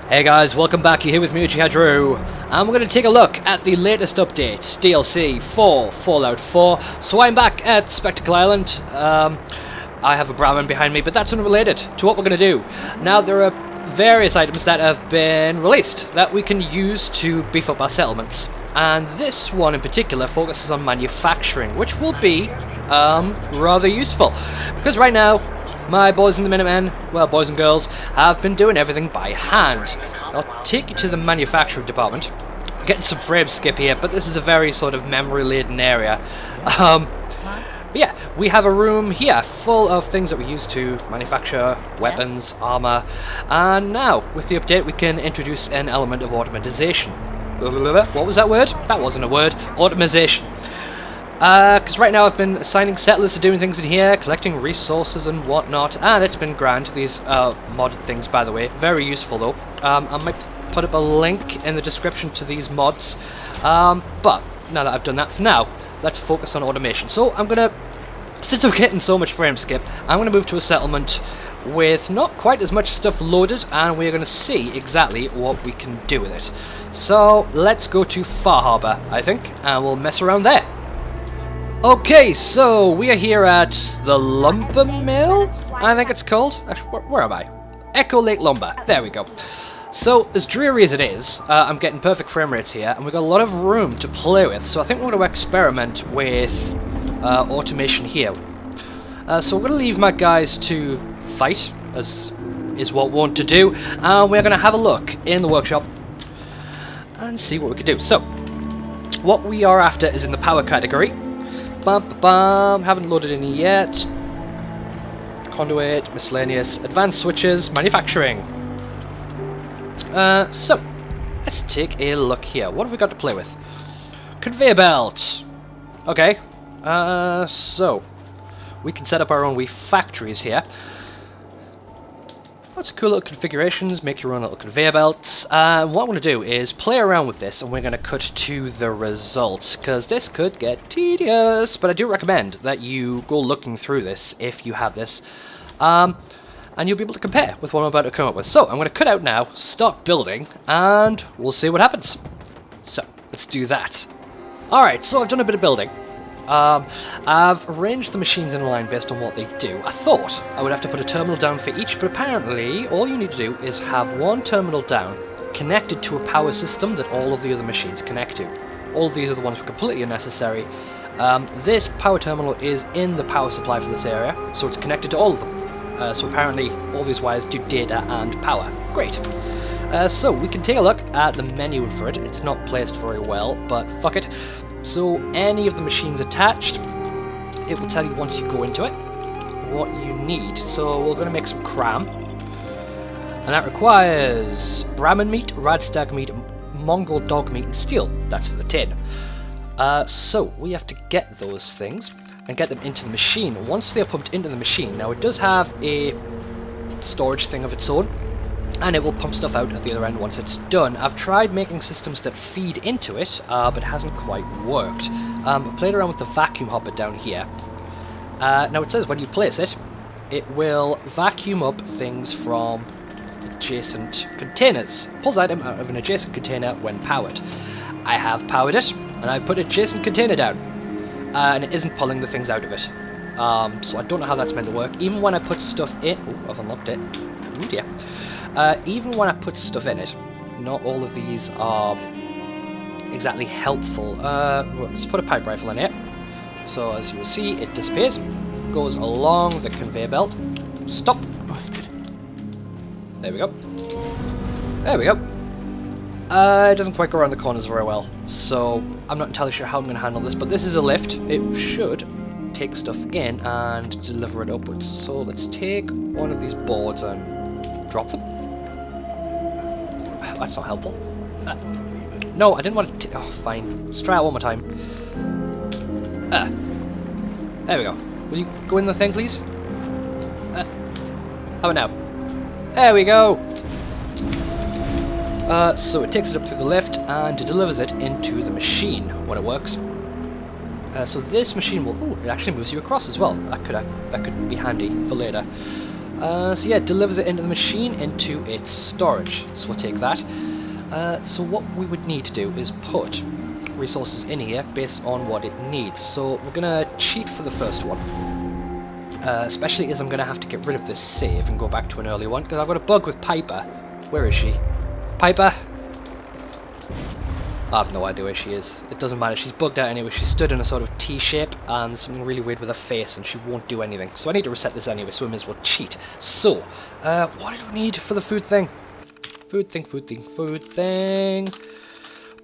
Hey guys, welcome back. You're here with me, Drew, and we're going to take a look at the latest update, DLC for Fallout 4. So I'm back at Spectacle Island. I have a Brahmin behind me, but that's unrelated to what we're going to do. Now, there are various items that have been released that we can use to beef up our settlements. And this one in particular focuses on manufacturing, which will be rather useful. Because right now, my boys and the Minutemen, well, boys and girls, have been doing everything by hand. I'll take you to the manufacturing department. Getting some frame skip here, but this is a very sort of memory-laden area. But yeah, we have a room here full of things that we use to manufacture weapons, armour, and now, with the update, we can introduce an element of automatization. What was that word? That wasn't a word. Automation. Because right now I've been assigning settlers to doing things in here, collecting resources and whatnot, and it's been grand. These modded things, by the way, very useful though. I might put up a link in the description to these mods, but now that I've done that for now, let's focus on automation. So I'm gonna, since I'm getting so much frame skip, I'm gonna move to a settlement with not quite as much stuff loaded, and we're gonna see exactly what we can do with it. So let's go to Far Harbour, I think, and we'll mess around there. Okay, so we are here at the Lumber Mill, I think it's called. Where am I? Echo Lake Lumber. There we go. So, as dreary as it is, I'm getting perfect frame rates here, and we've got a lot of room to play with, so I think we're going to experiment with automation here. So we're going to leave my guys to fight, as is what we want to do, and we're going to have a look in the workshop and see what we can do. So, what we are after is in the power category. Haven't loaded any yet. Conduit, miscellaneous, advanced switches, manufacturing. So, let's take a look here. What have we got to play with? Conveyor belt. Okay. So, we can set up our own wee factories here. Lots of cool little configurations, make your own little conveyor belts. What I'm going to do is play around with this, and we're going to cut to the results, because this could get tedious, but I do recommend that you go looking through this if you have this, and you'll be able to compare with what I'm about to come up with. So I'm going to cut out now, start building, and we'll see what happens. So, let's do that. Alright, so I've done a bit of building. I've arranged the machines in line based on what they do. I thought I would have to put a terminal down for each, but apparently all you need to do is have one terminal down connected to a power system that all of the other machines connect to. All of these are the ones completely unnecessary. This power terminal is in the power supply for this area, so it's connected to all of them. So apparently all these wires do data and power. Great. So we can take a look at the menu for it. It's not placed very well, but fuck it. So any of the machines attached, it will tell you once you go into it what you need. So we're going to make some cram, and that requires Brahmin meat, Radstag meat, Mongol dog meat, and steel. That's for the tin. So we have to get those things and get them into the machine. Once they're pumped into the machine, now it does have a storage thing of its own, and it will pump stuff out at the other end once it's done. I've tried making systems that feed into it, but it hasn't quite worked. I've played around with the vacuum hopper down here. Now it says when you place it, it will vacuum up things from adjacent containers. Pulls item out of an adjacent container when powered. I have powered it, and I've put adjacent container down, and it isn't pulling the things out of it. So I don't know how that's meant to work. Even when I put stuff in... Oh, I've unlocked it. Oh dear. Even when I put stuff in it, not all of these are exactly helpful. Let's put a pipe rifle in here. So as you will see, it disappears, goes along the conveyor belt. Stop. Busted. There we go. There we go. It doesn't quite go around the corners very well, so I'm not entirely sure how I'm going to handle this, but this is a lift. It should take stuff in and deliver it upwards. So let's take one of these boards and drop them. That's not helpful. No, I didn't want to... Oh, fine. Let's try it one more time. There we go. Will you go in the thing, please? How about now? There we go! So it takes it up through the lift, and it delivers it into the machine when it works. So this machine will... Ooh, it actually moves you across as well. That could be handy for later. So yeah, it delivers it into the machine, into its storage. So we'll take that. So what we would need to do is put resources in here based on what it needs. So we're gonna cheat for the first one, especially as I'm gonna have to get rid of this save and go back to an early one because I've got a bug with Piper. Where is she? Piper? I have no idea where she is. It doesn't matter, she's bugged out anyway. She stood in a sort of T shape and there's something really weird with her face and she won't do anything. So I need to reset this anyway, so we may as well cheat. So, what do I need for the food thing? Food thing.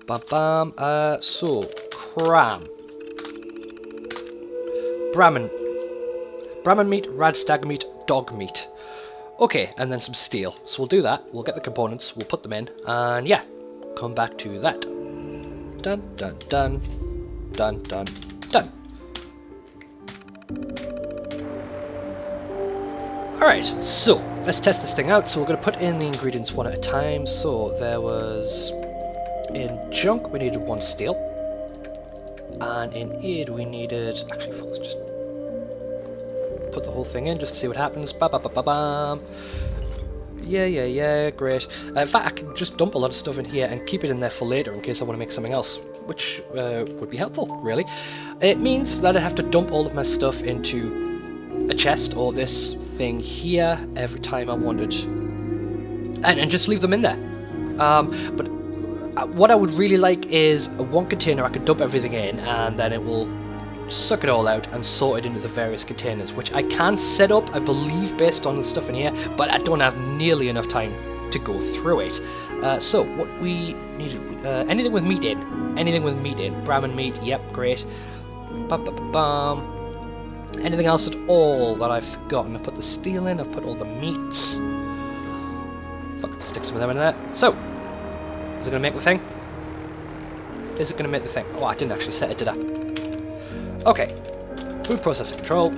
Bam bam. So, cram. Brahmin meat, rad stag meat, dog meat. Okay, and then some steel. So we'll do that. We'll get the components, we'll put them in, and yeah, come back to that. Dun dun dun. Dun dun dun. Alright, so let's test this thing out. So we're going to put in the ingredients one at a time. So there was, in junk we needed 1 steel, and in aid we needed, actually let's just put the whole thing in just to see what happens. Ba ba ba ba bam. Yeah, great. In fact, I can just dump a lot of stuff in here and keep it in there for later in case I want to make something else, which would be helpful, really. It means that I have to dump all of my stuff into a chest or this thing here every time I wanted, and just leave them in there. But what I would really like is one container I could dump everything in, and then it will suck it all out and sort it into the various containers, which I can set up, I believe, based on the stuff in here, but I don't have nearly enough time to go through it. So what we need, anything with meat in, Brahmin meat, yep, great. Ba-ba-ba-bam. Anything else at all that I've forgotten? I've put the steel in, I've put all the meats. Fuck, stick some of them in there. So, is it going to make the thing? Is it going to make the thing? Oh, I didn't actually set it, did I? Okay. Food processing control.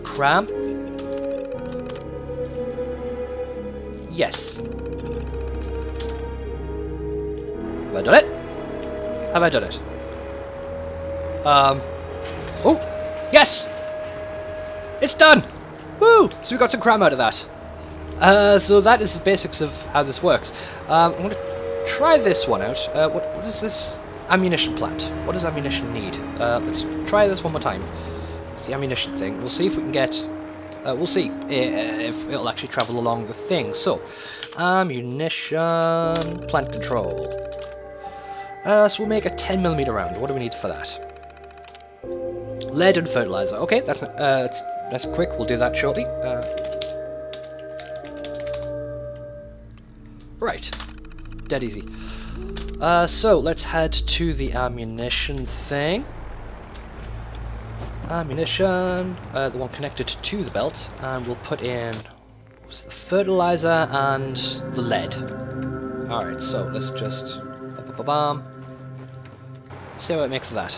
Cram. Yes. Have I done it? Have I done it? Oh! Yes! It's done! Woo! So we got some cram out of that. So that is the basics of how this works. I'm going to try this one out. What is this? Ammunition plant. What does ammunition need? Let's try this one more time. It's the ammunition thing. We'll see if we can get... we'll see if it'll actually travel along the thing. So, ammunition... plant control. So we'll make a 10mm round. What do we need for that? Lead and fertilizer. Okay, that's quick. We'll do that shortly. Right. Dead easy. So let's head to the ammunition thing. Ammunition, the one connected to the belt, and we'll put in the fertilizer and the lead. Alright, so let's just see how it makes of that.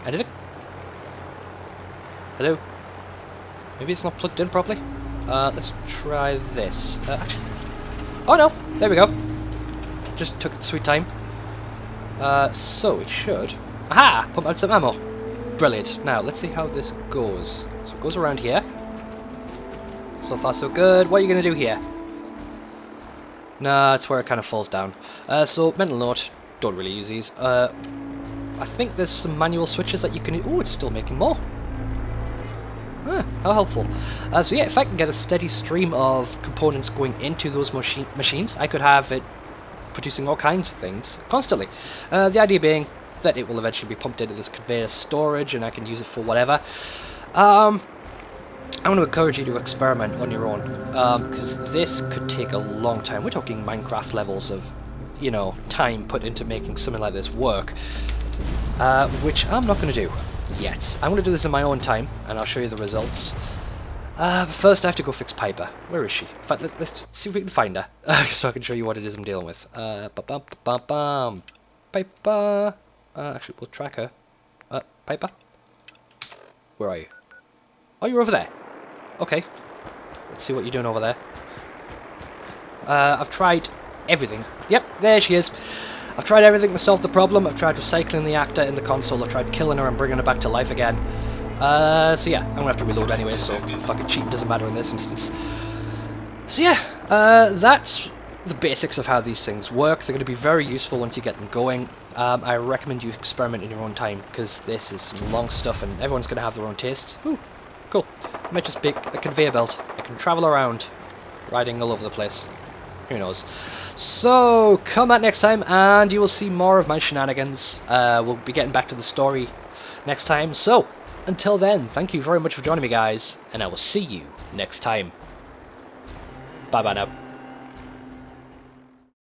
Anything? Hello? Maybe it's not plugged in properly? Let's try this. Actually... Oh no! There we go! Just took its sweet time. So it should... Aha! Pump out some ammo. Brilliant. Now, let's see how this goes. So it goes around here. So far so good. What are you going to do here? Nah, it's where it kind of falls down. So, mental note. Don't really use these. I think there's some manual switches that you can... Ooh, it's still making more. Ah, how helpful. So yeah, if I can get a steady stream of components going into those machines, I could have it producing all kinds of things constantly. The idea being that it will eventually be pumped into this conveyor storage and I can use it for whatever. I want to encourage you to experiment on your own, because this could take a long time. We're talking Minecraft levels of, you know, time put into making something like this work, which I'm not going to do yet. I'm going to do this in my own time, and I'll show you the results. But first I have to go fix Piper. Where is she? In fact, let's see if we can find her, so I can show you what it is I'm dealing with. Piper. Actually, we'll track her. Piper? Where are you? Oh, you're over there. Okay. Let's see what you're doing over there. I've tried everything. Yep, there she is. I've tried everything to solve the problem. I've tried recycling the actor in the console. I've tried killing her and bringing her back to life again. So yeah, I'm gonna have to reload anyway, so fucking cheating doesn't matter in this instance. So yeah, that's the basics of how these things work. They're going to be very useful once you get them going. I recommend you experiment in your own time, because this is some long stuff and everyone's going to have their own tastes. Ooh, cool. I might just make a conveyor belt. I can travel around, riding all over the place. Who knows? So, come back next time and you will see more of my shenanigans. We'll be getting back to the story next time. So, until then, thank you very much for joining me, guys, and I will see you next time. Bye-bye now.